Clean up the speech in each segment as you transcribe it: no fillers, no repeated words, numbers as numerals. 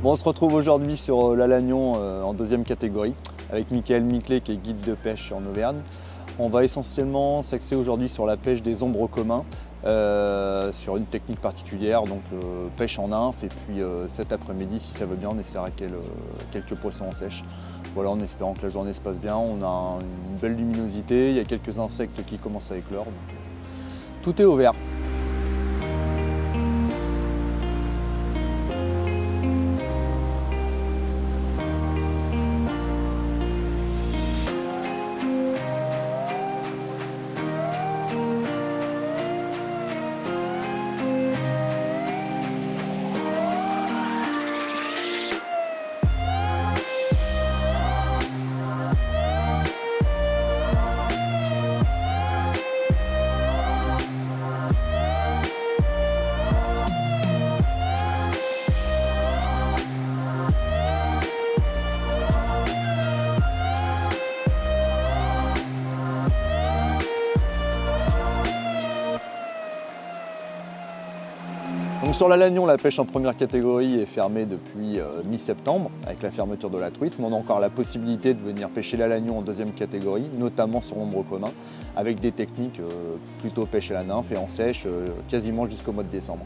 Bon, on se retrouve aujourd'hui sur la Lannion en deuxième catégorie avec Michael Miclet qui est guide de pêche en Auvergne. On va essentiellement s'axer aujourd'hui sur la pêche des ombres communs, sur une technique particulière, donc pêche en nymphe, et puis cet après-midi, si ça veut bien, on essaiera quelques poissons en sèche. Voilà, en espérant que la journée se passe bien. On a une belle luminosité, il y a quelques insectes qui commencent à éclore, donc tout est ouvert. Donc sur la Lannion, la pêche en première catégorie est fermée depuis mi-septembre avec la fermeture de la truite, mais on a encore la possibilité de venir pêcher la Lannion en deuxième catégorie, notamment sur ombre commun, avec des techniques plutôt pêche à la nymphe et en sèche quasiment jusqu'au mois de décembre.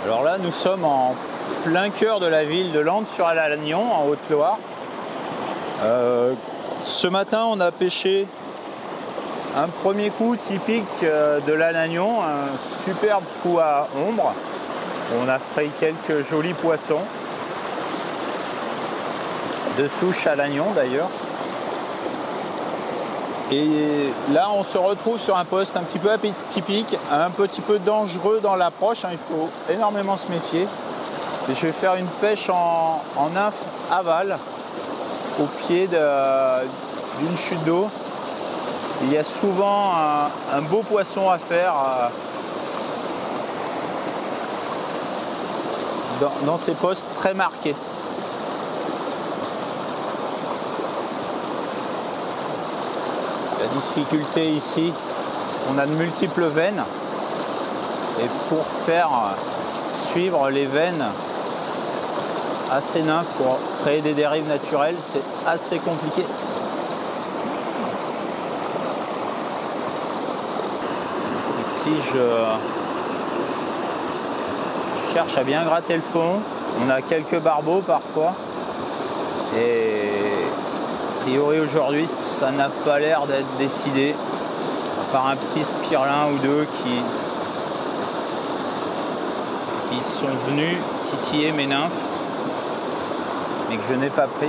Alors là, nous sommes en plein cœur de la ville de Lannes-sur-la-Lannion, en Haute-Loire. Ce matin, on a pêché un premier coup typique de la Lannion, un superbe coup à ombre. On a pris quelques jolis poissons, de souche à Lannion d'ailleurs. Et là, on se retrouve sur un poste un petit peu atypique, un petit peu dangereux dans l'approche, il faut énormément se méfier. Et je vais faire une pêche en nymphe aval, au pied d'une chute d'eau. Il y a souvent un beau poisson à faire dans ces postes très marqués. La difficulté ici, c'est qu'on a de multiples veines et pour faire suivre les veines à ces nymphes pour créer des dérives naturelles, c'est assez compliqué. Ici, je cherche à bien gratter le fond. On a quelques barbeaux parfois et a priori aujourd'hui ça n'a pas l'air d'être décidé, à part un petit spirlin ou deux qui sont venus titiller mes nymphes, mais que je n'ai pas pris.